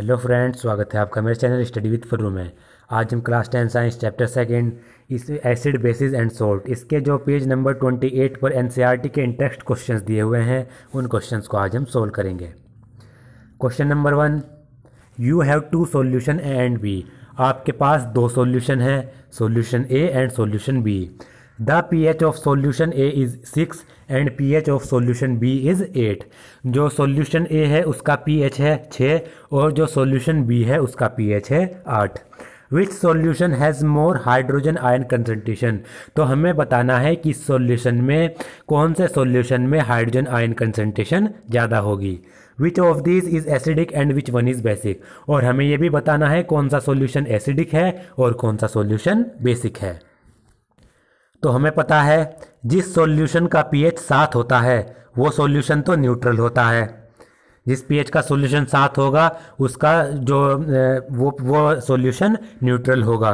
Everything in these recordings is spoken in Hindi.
हेलो फ्रेंड्स, स्वागत है आपका मेरे चैनल स्टडी विद फर्रू में। आज हम क्लास 10 साइंस चैप्टर सेकेंड इस एसिड बेसिस एंड सॉल्ट इसके जो पेज नंबर 28 पर एनसीईआरटी के इन टेक्स्ट क्वेश्चंस दिए हुए हैं उन क्वेश्चंस को आज हम सोल्व करेंगे। Question number 1, you have two solution A and B. आपके पास दो सॉल्यूशन है, solution A and solution B. The pH of solution A is 6 and pH of solution B is 8। जो सॉल्यूशन ए है उसका pH है 6 और जो सॉल्यूशन बी है उसका pH है 8। Which solution has more hydrogen ion concentration. तो हमें बताना है कि सॉल्यूशन में कौन से सॉल्यूशन में हाइड्रोजन आयन कंसंट्रेशन ज़्यादा होगी। Which of this is acidic and which one is basic. और हमें यह भी बताना है कौन सा सॉल्यूशन एसिडिक है और कौन सा सॉल्यूशन बेसिक है। तो हमें पता है जिस सॉल्यूशन का pH 7 होता है वो सॉल्यूशन तो न्यूट्रल होता है। जिस pH का सॉल्यूशन 7 होगा उसका जो वो सॉल्यूशन न्यूट्रल होगा।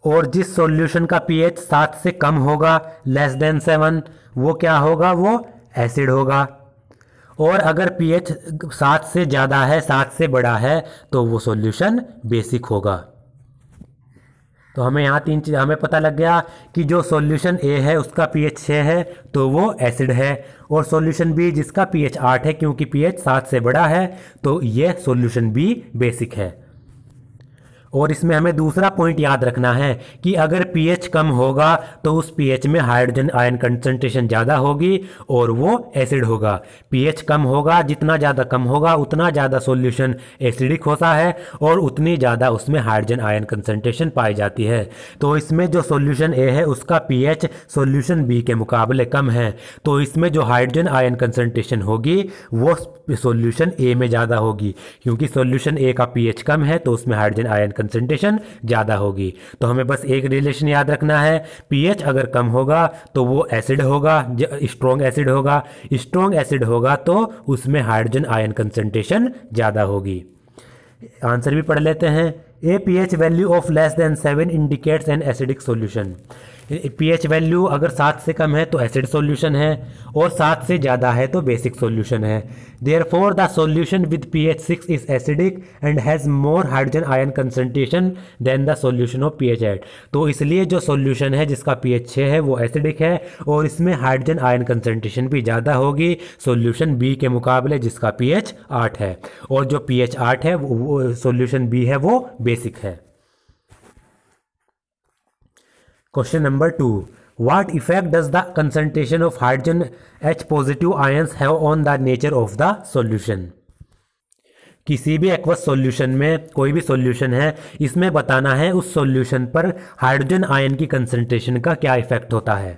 और जिस सॉल्यूशन का pH 7 से कम होगा, लेस देन 7, वो क्या होगा, वो एसिड होगा। और अगर pH 7 से ज़्यादा है, 7 से बड़ा है, तो वो सॉल्यूशन बेसिक होगा। तो हमें यहाँ तीन चीज़ हमें पता लग गया कि जो सॉल्यूशन ए है उसका pH 6 है तो वो एसिड है, और सॉल्यूशन बी जिसका pH 8 है क्योंकि pH 7 से बड़ा है तो ये सॉल्यूशन बी बेसिक है। और इसमें हमें दूसरा पॉइंट याद रखना है कि अगर pH कम होगा तो उस pH में हाइड्रोजन आयन कंसंट्रेशन ज़्यादा होगी और वो एसिड होगा। pH कम होगा, जितना ज़्यादा कम होगा उतना ज़्यादा सॉल्यूशन एसिडिक होता है और उतनी ज़्यादा उसमें हाइड्रोजन आयन कंसंट्रेशन पाई जाती है। तो इसमें जो सॉल्यूशन ए है उसका pH सॉल्यूशन बी के मुकाबले कम है, तो इसमें जो हाइड्रोजन आयन कंसंट्रेशन होगी वो सॉल्यूशन ए में ज़्यादा होगी, क्योंकि सॉल्यूशन ए का pH कम है तो उसमें हाइड्रोजन आयन कंसंट्रेशन ज़्यादा होगी। तो हमें बस एक रिलेशन याद रखना है, pH अगर कम होगा तो वो एसिड होगा, स्ट्रॉन्ग एसिड होगा। स्ट्रॉन्ग एसिड होगा तो उसमें हाइड्रोजन आयन कंसंट्रेशन ज़्यादा होगी। आंसर भी पढ़ लेते हैं। ए pH value of less than 7 indicates an acidic solution. pH value अगर 7 से कम है तो एसिड सॉल्यूशन है और 7 से ज़्यादा है तो बेसिक सॉल्यूशन है। Therefore the solution with pH 6 is acidic and has more hydrogen ion concentration than the solution of pH 8। तो इसलिए जो सॉल्यूशन है जिसका pH 6 है वो एसिडिक है और इसमें हाइड्रोजन आयन कंसंट्रेशन भी ज़्यादा होगी सॉल्यूशन बी के मुकाबले जिसका pH 8 है, और जो pH 8 है वो सॉल्यूशन बी है वो बेसिक है। Question number 2, what effect does the concentration of hydrogen H positive ions have on the nature of the solution. किसी भी एक्वस सॉल्यूशन में कोई भी सॉल्यूशन है, इसमें बताना है उस सॉल्यूशन पर हाइड्रोजन आयन की कंसंट्रेशन का क्या इफेक्ट होता है।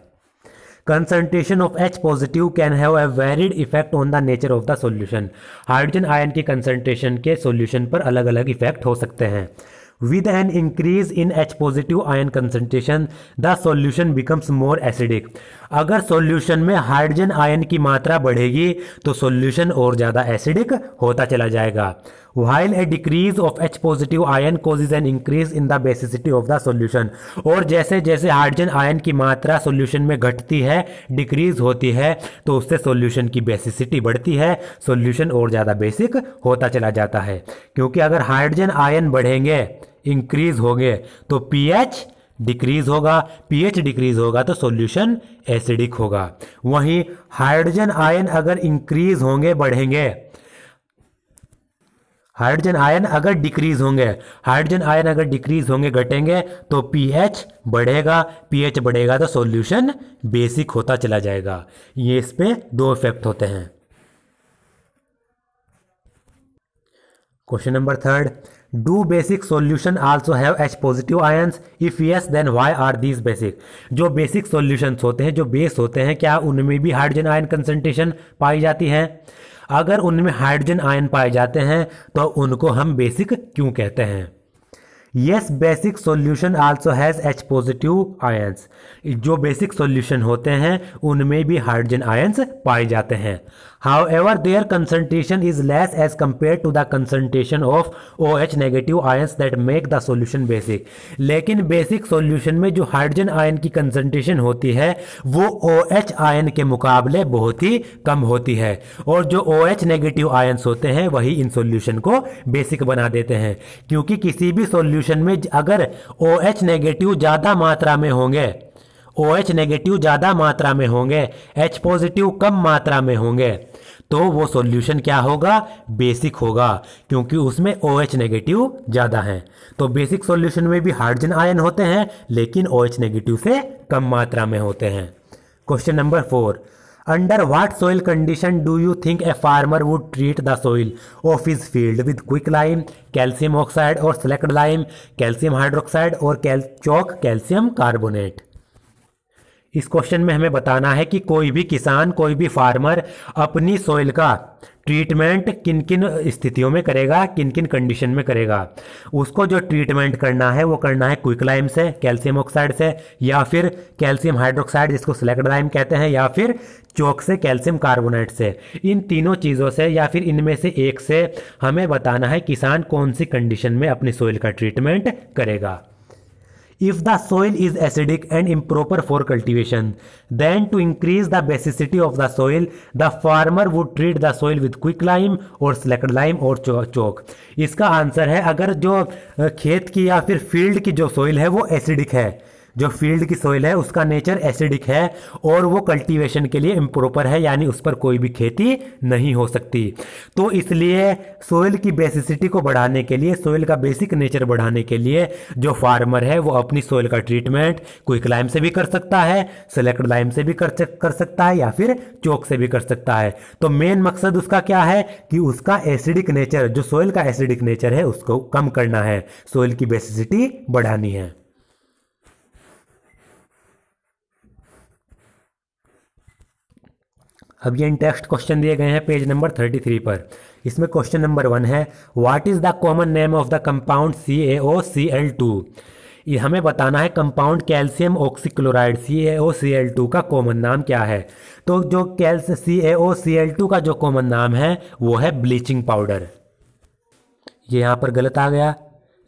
Concentration of H positive can have a varied effect on the nature of the solution. Hydrogen ion की कंसंट्रेशन के सॉल्यूशन पर अलग अलग इफेक्ट हो सकते हैं। With an increase in H positive ion concentration, the solution becomes more acidic। अगर सॉल्यूशन में हाइड्रोजन आयन की मात्रा बढ़ेगी तो सॉल्यूशन और ज़्यादा एसिडिक होता चला जाएगा। While a decrease of H positive ion causes an increase in the basicity of the solution। और जैसे जैसे हाइड्रोजन आयन की मात्रा सॉल्यूशन में घटती है, डिक्रीज होती है, तो उससे सॉल्यूशन की बेसिसिटी बढ़ती है, सॉल्यूशन और ज़्यादा बेसिक होता चला जाता है। क्योंकि अगर हाइड्रोजन आयन बढ़ेंगे, इंक्रीज होंगे, तो pH डिक्रीज होगा, pH डिक्रीज होगा तो सॉल्यूशन एसिडिक होगा। वहीं हाइड्रोजन आयन अगर इंक्रीज होंगे, बढ़ेंगे, हाइड्रोजन आयन अगर डिक्रीज होंगे, हाइड्रोजन आयन अगर डिक्रीज होंगे, घटेंगे, तो pH बढ़ेगा, pH बढ़ेगा तो सॉल्यूशन बेसिक होता चला जाएगा। ये इस पे दो इफेक्ट होते हैं। Question number 3, do basic solution also have H positive ions, if yes then why are these basic. जो बेसिक सॉल्यूशंस होते हैं, जो बेस होते हैं, क्या उनमें भी हाइड्रोजन आयन कंसंट्रेशन पाई जाती है? अगर उनमें हाइड्रोजन आयन पाए जाते हैं तो उनको हम बेसिक क्यों कहते हैं? Yes, basic solution also has H positive ions. जो बेसिक सॉल्यूशन होते हैं उनमें भी हाइड्रोजन आयंस पाए जाते हैं। However, their concentration is less as compared to the concentration of OH negative ions that make the solution basic. लेकिन बेसिक सॉल्यूशन में जो हाइड्रोजन आयन की कंसंट्रेशन होती है वो OH आयन के मुकाबले बहुत ही कम होती है, और जो OH नेगेटिव आयंस होते हैं वही इन सॉल्यूशन को बेसिक बना देते हैं। क्योंकि किसी भी सॉल्यूशन में अगर OH नेगेटिव ज़्यादा मात्रा में होंगे, OH नेगेटिव ज़्यादा मात्रा में होंगे, H पॉजिटिव कम मात्रा में होंगे, तो वो सॉल्यूशन क्या होगा? बेसिक होगा, क्योंकि उसमें OH नेगेटिव ज़्यादा हैं। तो बेसिक सॉल्यूशन में भी हाइड्रोजन आयन होते हैं लेकिन OH नेगेटिव से कम मात्रा में होते हैं। Question number 4, under what soil condition do you think a farmer would treat the soil of his field with quick lime, calcium oxide और सेलेक्ट लाइम, कैल्शियम हाइड्रोक्साइड और चौक कैल्शियम कार्बोनेट? इस क्वेश्चन में हमें बताना है कि कोई भी किसान, कोई भी फार्मर अपनी सॉइल का ट्रीटमेंट किन किन स्थितियों में करेगा, किन किन कंडीशन में करेगा। उसको जो ट्रीटमेंट करना है वो करना है क्विक लाइम से, कैल्शियम ऑक्साइड से, या फिर कैल्शियम हाइड्रोक्साइड जिसको सेलेक्ट लाइम कहते हैं, या फिर चौक से कैल्शियम कार्बोनेट से। इन तीनों चीज़ों से या फिर इनमें से एक से हमें बताना है किसान कौन सी कंडीशन में अपनी सॉइल का ट्रीटमेंट करेगा। If the soil is acidic and improper for cultivation, then to increase the basicity of the soil, the farmer would treat the soil with quick lime or select lime और चौक। इसका आंसर है, अगर जो खेत की या फिर फील्ड की जो सोइल है वो एसिडिक है, जो फील्ड की सोइल है उसका नेचर एसिडिक है और वो कल्टीवेशन के लिए इम्प्रॉपर है, यानी उस पर कोई भी खेती नहीं हो सकती, तो इसलिए सोइल की बेसिसिटी को बढ़ाने के लिए, सोइल का बेसिक नेचर बढ़ाने के लिए जो फार्मर है वो अपनी सोइल का ट्रीटमेंट क्विक लाइम से भी कर सकता है, सेलेक्ट लाइम से भी कर सकता है, या फिर चौक से भी कर सकता है। तो मेन मकसद उसका क्या है कि उसका एसिडिक नेचर, जो सोइल का एसिडिक नेचर है उसको कम करना है, सोइल की बेसिसिटी बढ़ानी है। अब ये इन टेक्स्ट क्वेश्चन दिए गए हैं पेज नंबर 33 पर। इसमें क्वेश्चन नंबर 1 है, what is the common name of the compound CaOCl2? ये हमें बताना है कंपाउंड कैल्शियम ऑक्सीक्लोराइड CaOCl2 का कॉमन नाम क्या है। तो जो CaOCl2 का जो कॉमन नाम है वो है ब्लीचिंग पाउडर। ये यहाँ पर गलत आ गया,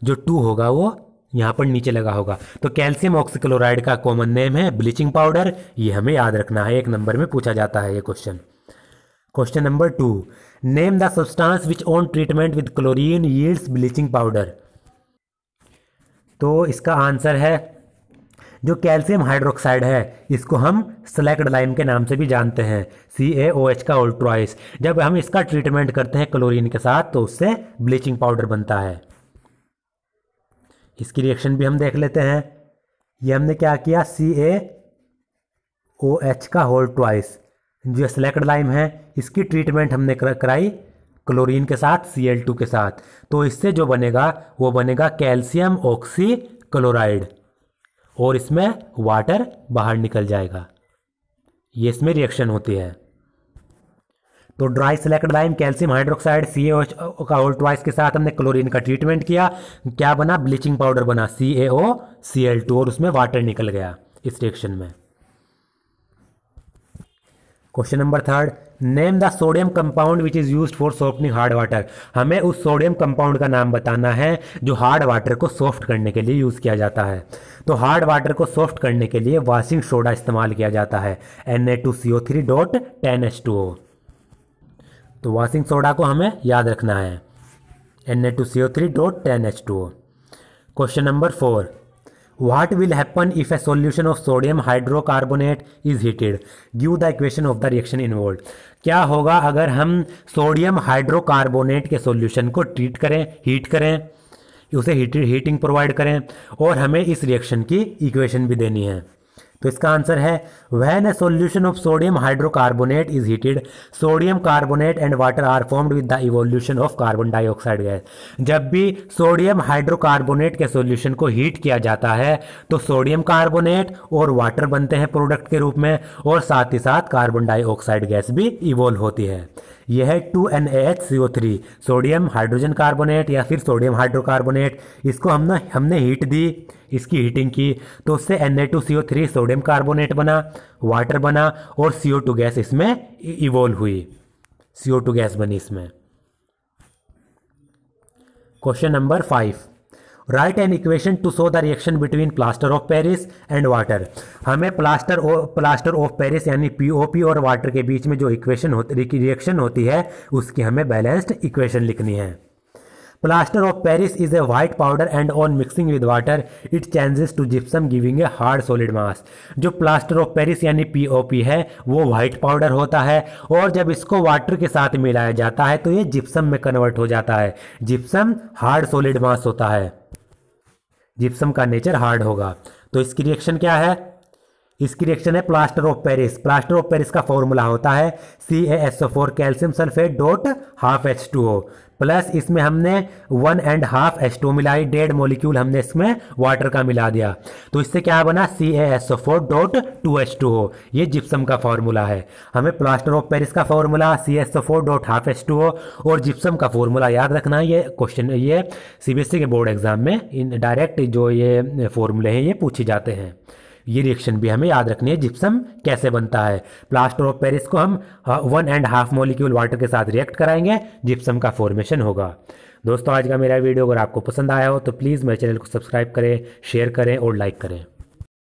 जो 2 होगा वो यहाँ पर नीचे लगा होगा। तो कैल्शियम ऑक्सीक्लोराइड का कॉमन नेम है ब्लीचिंग पाउडर, ये हमें याद रखना है, 1 नंबर में पूछा जाता है ये question. Question number 2, name the substance which on treatment with chlorine yields bleaching powder. तो इसका आंसर है, जो कैल्शियम हाइड्रोक्साइड है इसको हम सेलेक्ट लाइम के नाम से भी जानते हैं, CaOH का होल ट्वाइस। जब हम इसका ट्रीटमेंट करते हैं क्लोरीन के साथ तो उससे ब्लीचिंग पाउडर बनता है। इसकी रिएक्शन भी हम देख लेते हैं। ये हमने क्या किया, CaOH का होल ट्वाइस, जो सेलेक्ट लाइम है इसकी ट्रीटमेंट हमने कराई क्लोरीन के साथ Cl2 के साथ, तो इससे जो बनेगा वो बनेगा कैल्शियम ऑक्सीक्लोराइड, और इसमें वाटर बाहर निकल जाएगा। ये इसमें रिएक्शन होती है। तो dry select lime, calcium hydroxide, CaOH का होल ट्वाइस के साथ हमने क्लोरीन का ट्रीटमेंट किया, क्या बना, ब्लीचिंग पाउडर बना CaOCl2, और उसमें वाटर निकल गया इस रिएक्शन में। Question number 3, name the sodium compound which is used for softening hard water. हमें उस सोडियम कंपाउंड का नाम बताना है जो हार्ड वाटर को सॉफ्ट करने के लिए यूज़ किया जाता है। तो हार्ड वाटर को सॉफ्ट करने के लिए वॉशिंग सोडा इस्तेमाल किया जाता है, Na2CO3.10H2O। तो वॉशिंग सोडा को हमें याद रखना है, Na2CO3.10H2O। Question number 4, what will happen if A solution of sodium hydrocarbonate is heated, give the equation of the reaction involved. क्या होगा अगर हम सोडियम हाइड्रोकार्बोनेट के सॉल्यूशन को हीट करें, उसे हीटिंग प्रोवाइड करें, और हमें इस रिएक्शन की इक्वेशन भी देनी है। तो इसका आंसर है, when a solution of sodium hydrocarbonate is heated, sodium carbonate and water are formed with the evolution of carbon dioxide gas. जब भी सोडियम हाइड्रोकार्बोनेट के सॉल्यूशन को हीट किया जाता है तो सोडियम कार्बोनेट और वाटर बनते हैं प्रोडक्ट के रूप में, और साथ ही साथ कार्बन डाइऑक्साइड गैस भी इवोल्व होती है। यह है 2NaHCO3, सोडियम हाइड्रोजन कार्बोनेट या फिर सोडियम हाइड्रोकार्बोनेट। इसको हमने हीट दी, इसकी हीटिंग की, तो उससे Na2CO3 सोडियम कार्बोनेट बना, वाटर बना, और CO2 गैस इसमें इवोल्व हुई। CO2 गैस बनी इसमें। Question number 5, right an equation two show the reaction between plaster of Paris and water. हमें प्लास्टर ऑफ पेरिस यानी POP और वाटर के बीच में जो रिएक्शन होती है उसकी हमें बैलेंस्ड इक्वेशन लिखनी है। Plaster of Paris is a white powder and on mixing with water it changes to gypsum giving a hard solid mass. जो प्लास्टर ऑफ पेरिस यानी POP है वो वाइट पाउडर होता है और जब इसको वाटर के साथ मिलाया जाता है तो ये जिप्सम में कन्वर्ट हो जाता है। जिप्सम हार्ड सॉलिड मास होता है, जिप्सम का नेचर हार्ड होगा। तो इसकी रिएक्शन क्या है? इसकी रिएक्शन है plaster of Paris. Plaster of Paris का फॉर्मूला होता है CaSO4 calcium sulphate dot half H2O plus इसमें हमने 1.5 H2O मिलाई, 1.5 मॉलिक्यूल हमने इसमें वाटर का मिला दिया, तो इससे क्या बना CaSO4 डॉट 2H2O। ये जिप्सम का फॉर्मूला है। हमें प्लास्टर ऑफ पेरिस का formula CaSO4 dot half H2O और जिप्सम का फॉर्मूला याद रखना है। ये क्वेश्चन ये CBSE के बोर्ड एग्जाम में इन डायरेक्ट जो ये फॉर्मूले हैं ये पूछे जाते हैं। ये रिएक्शन भी हमें याद रखनी है, जिप्सम कैसे बनता है। प्लास्टर ऑफ पेरिस को हम 1.5 मॉलिक्यूल वाटर के साथ रिएक्ट कराएंगे, जिप्सम का फॉर्मेशन होगा। दोस्तों आज का मेरा वीडियो अगर आपको पसंद आया हो तो प्लीज़ मेरे चैनल को सब्सक्राइब करें, शेयर करें और लाइक करें।